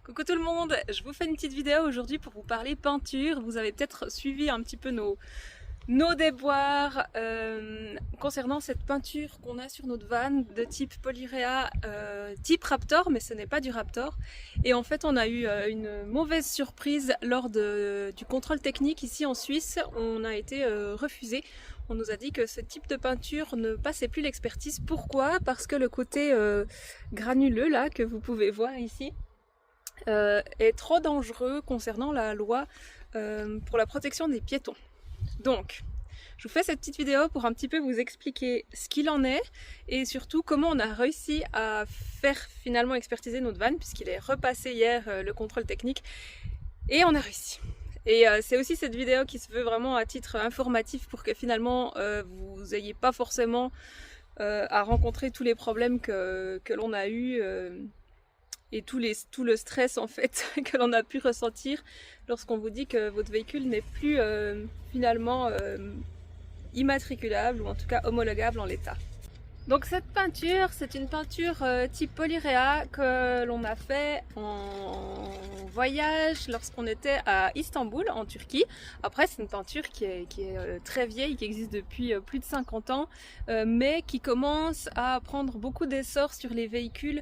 Coucou tout le monde, je vous fais une petite vidéo aujourd'hui pour vous parler peinture. Vous avez peut-être suivi un petit peu nos déboires concernant cette peinture qu'on a sur notre van de type Polyrea, type Raptor, mais ce n'est pas du Raptor. Et en fait on a eu une mauvaise surprise lors du contrôle technique ici en Suisse. On a été refusé. On nous a dit que ce type de peinture ne passait plus l'expertise. Pourquoi? Parce que le côté granuleux là que vous pouvez voir ici est trop dangereux concernant la loi pour la protection des piétons. Donc, je vous fais cette petite vidéo pour un petit peu vous expliquer ce qu'il en est et surtout comment on a réussi à faire finalement expertiser notre van puisqu'il est repassé hier le contrôle technique et on a réussi. Et c'est aussi cette vidéo qui se veut vraiment à titre informatif pour que finalement vous n'ayez pas forcément à rencontrer tous les problèmes que l'on a eu et tout le stress en fait que l'on a pu ressentir lorsqu'on vous dit que votre véhicule n'est plus finalement immatriculable ou en tout cas homologable en l'état. Donc cette peinture, c'est une peinture type Polyrea que l'on a fait en voyage lorsqu'on était à Istanbul en Turquie. Après c'est une peinture qui est très vieille, qui existe depuis plus de 50 ans, mais qui commence à prendre beaucoup d'essor sur les véhicules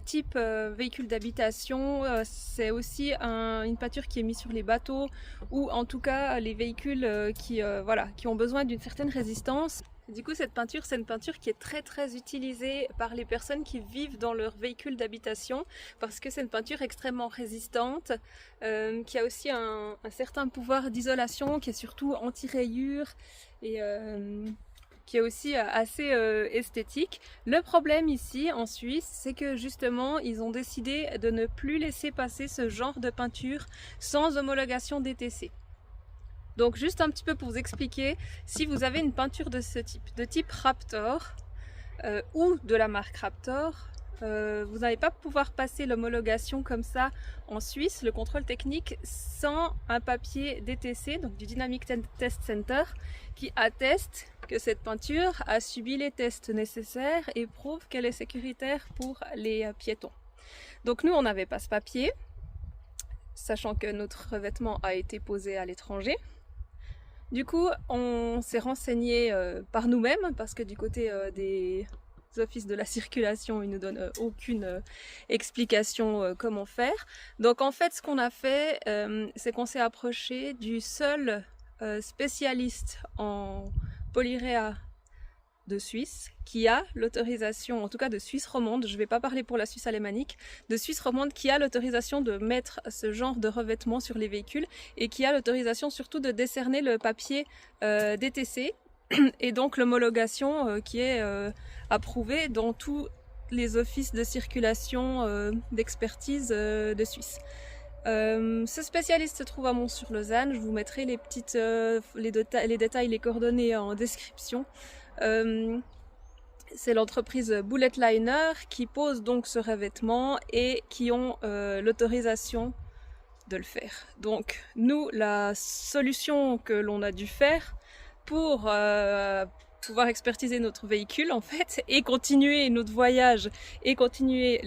type véhicules d'habitation. C'est aussi une peinture qui est mise sur les bateaux ou en tout cas les véhicules qui ont besoin d'une certaine résistance. Du coup, cette peinture, c'est une peinture qui est très utilisée par les personnes qui vivent dans leur véhicule d'habitation parce que c'est une peinture extrêmement résistante, qui a aussi un certain pouvoir d'isolation, qui est surtout anti-rayures et qui est aussi assez esthétique. Le problème ici en Suisse, c'est que justement, ils ont décidé de ne plus laisser passer ce genre de peinture sans homologation DTC. Donc juste un petit peu pour vous expliquer, si vous avez une peinture de ce type, de type Raptor ou de la marque Raptor, vous n'allez pas pouvoir passer l'homologation comme ça en Suisse, le contrôle technique, sans un papier DTC, donc du Dynamic Test Center, qui atteste que cette peinture a subi les tests nécessaires et prouve qu'elle est sécuritaire pour les piétons. Donc nous, on n'avait pas ce papier, sachant que notre revêtement a été posé à l'étranger. Du coup, on s'est renseigné par nous-mêmes parce que du côté des offices de la circulation, ils ne donnent aucune explication comment faire. Donc en fait, ce qu'on a fait, c'est qu'on s'est approché du seul spécialiste en Polyrea de Suisse qui a l'autorisation, en tout cas de Suisse romande, je ne vais pas parler pour la Suisse alémanique, de Suisse romande qui a l'autorisation de mettre ce genre de revêtement sur les véhicules et qui a l'autorisation surtout de décerner le papier DTC et donc l'homologation qui est approuvée dans tous les offices de circulation d'expertise de Suisse. Ce spécialiste se trouve à Mont-sur-Lausanne. Je vous mettrai les détails, les coordonnées en description. C'est l'entreprise Bullet Liner qui pose donc ce revêtement et qui ont l'autorisation de le faire. Donc nous, la solution que l'on a dû faire pour pouvoir expertiser notre véhicule en fait et continuer notre voyage et continuer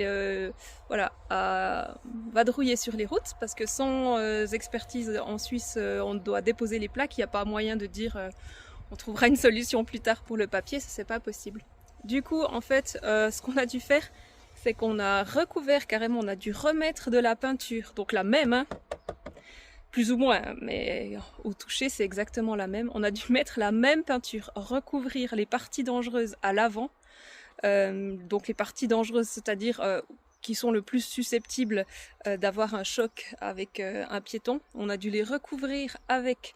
à vadrouiller sur les routes parce que sans expertise en Suisse on doit déposer les plaques, il n'y a pas moyen de dire on trouvera une solution plus tard pour le papier, ça c'est pas possible. Du coup en fait ce qu'on a dû faire c'est qu'on a recouvert carrément, on a dû remettre de la peinture, donc la même hein, plus ou moins, mais au toucher c'est exactement la même. On a dû mettre la même peinture, recouvrir les parties dangereuses à l'avant. Donc les parties dangereuses, c'est-à-dire qui sont le plus susceptibles d'avoir un choc avec un piéton. On a dû les recouvrir avec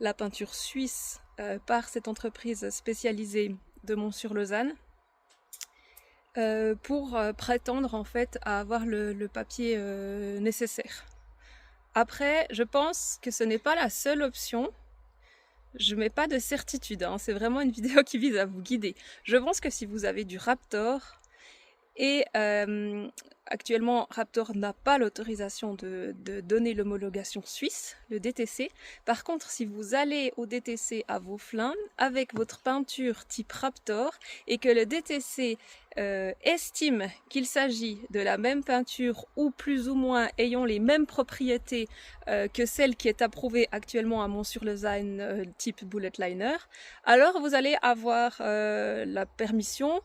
la peinture suisse par cette entreprise spécialisée de Mont-sur-Lausanne. Pour prétendre en fait à avoir le papier nécessaire. Après, je pense que ce n'est pas la seule option. Je mets pas de certitude, hein. C'est vraiment une vidéo qui vise à vous guider. Je pense que si vous avez du Raptor et actuellement, Raptor n'a pas l'autorisation de donner l'homologation suisse, le DTC. Par contre, si vous allez au DTC à Vauflin avec votre peinture type Raptor et que le DTC estime qu'il s'agit de la même peinture ou plus ou moins ayant les mêmes propriétés que celle qui est approuvée actuellement à Mont-sur-Lausanne type Bullet Liner, alors vous allez avoir la permission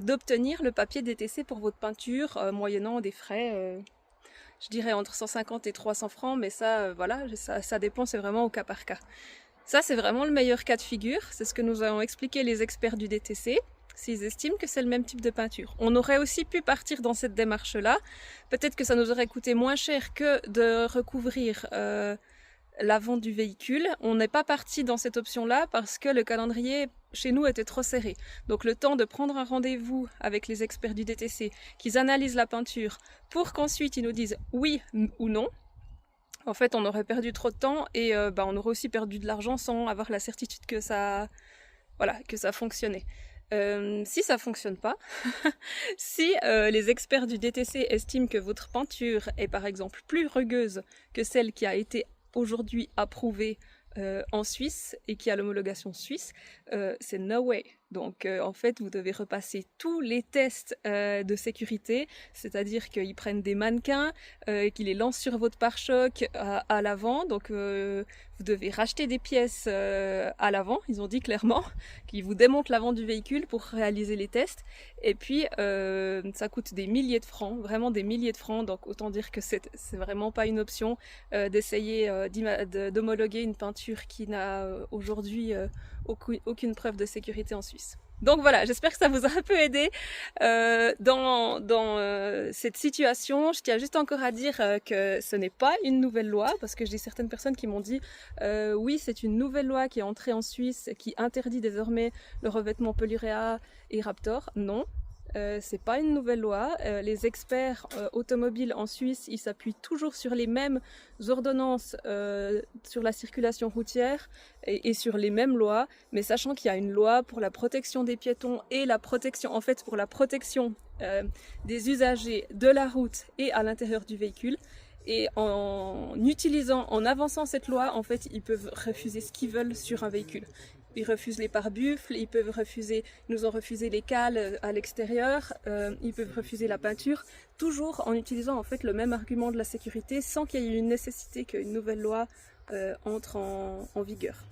d'obtenir le papier DTC pour votre peinture moyennant des frais, je dirais entre 150 et 300 francs, mais ça, voilà, ça dépend, c'est vraiment au cas par cas. Ça, c'est vraiment le meilleur cas de figure, c'est ce que nous avons expliqué les experts du DTC, s'ils estiment que c'est le même type de peinture. On aurait aussi pu partir dans cette démarche-là, peut-être que ça nous aurait coûté moins cher que de recouvrir l'avant du véhicule. On n'est pas parti dans cette option-là parce que le calendrier chez nous était trop serré. Donc le temps de prendre un rendez-vous avec les experts du DTC, qu'ils analysent la peinture pour qu'ensuite ils nous disent oui ou non. En fait, on aurait perdu trop de temps et on aurait aussi perdu de l'argent sans avoir la certitude que ça fonctionnait. Si ça fonctionne pas, si les experts du DTC estiment que votre peinture est par exemple plus rugueuse que celle qui a été aujourd'hui approuvée en Suisse et qui a l'homologation suisse, c'est no way. Donc en fait, vous devez repasser tous les tests de sécurité, c'est-à-dire qu'ils prennent des mannequins, qu'ils les lancent sur votre pare-choc à l'avant. Donc vous devez racheter des pièces à l'avant, ils ont dit clairement, qu'ils vous démontent l'avant du véhicule pour réaliser les tests. Et puis ça coûte des milliers de francs, vraiment des milliers de francs. Donc autant dire que c'est vraiment pas une option d'essayer d'homologuer une peinture qui n'a aujourd'hui aucune preuve de sécurité en Suisse. Donc voilà, j'espère que ça vous a un peu aidé dans cette situation. Je tiens juste encore à dire que ce n'est pas une nouvelle loi, parce que j'ai certaines personnes qui m'ont dit oui, c'est une nouvelle loi qui est entrée en Suisse, qui interdit désormais le revêtement Polyréa et Raptor. Non. C'est pas une nouvelle loi. Les experts automobiles en Suisse, ils s'appuient toujours sur les mêmes ordonnances sur la circulation routière et sur les mêmes lois, mais sachant qu'il y a une loi pour la protection des piétons et la protection, en fait, pour la protection des usagers de la route et à l'intérieur du véhicule. Et en avançant cette loi, en fait, ils peuvent refuser ce qu'ils veulent sur un véhicule. Ils refusent les pare-buffles, ils peuvent refuser, nous ont refusé les cales à l'extérieur, ils peuvent refuser la peinture, toujours en utilisant en fait le même argument de la sécurité, sans qu'il y ait une nécessité qu'une nouvelle loi entre en vigueur.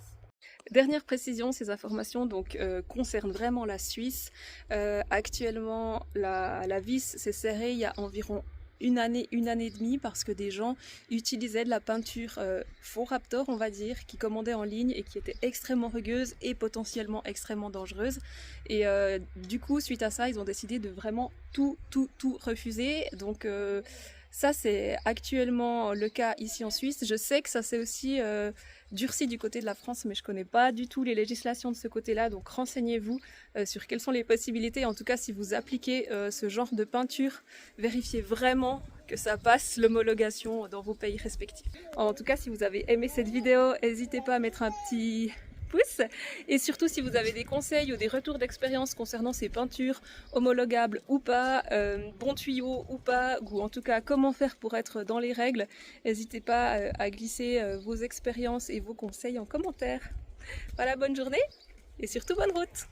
Dernière précision, ces informations donc concernent vraiment la Suisse. Actuellement, la vis s'est serrée il y a environ une année et demie, parce que des gens utilisaient de la peinture faux Raptor, on va dire, qui commandaient en ligne et qui était extrêmement rugueuse et potentiellement extrêmement dangereuse. Et du coup, suite à ça, ils ont décidé de vraiment tout refuser. Donc ça, c'est actuellement le cas ici en Suisse. Je sais que ça s'est aussi durci du côté de la France, mais je connais pas du tout les législations de ce côté-là, donc renseignez-vous sur quelles sont les possibilités. En tout cas, si vous appliquez ce genre de peinture, vérifiez vraiment que ça passe l'homologation dans vos pays respectifs. En tout cas, si vous avez aimé cette vidéo, n'hésitez pas à mettre un petit pouce, et surtout si vous avez des conseils ou des retours d'expérience concernant ces peintures homologables ou pas, bons tuyaux ou pas, ou en tout cas comment faire pour être dans les règles, n'hésitez pas à glisser vos expériences et vos conseils en commentaire. Voilà, bonne journée et surtout bonne route!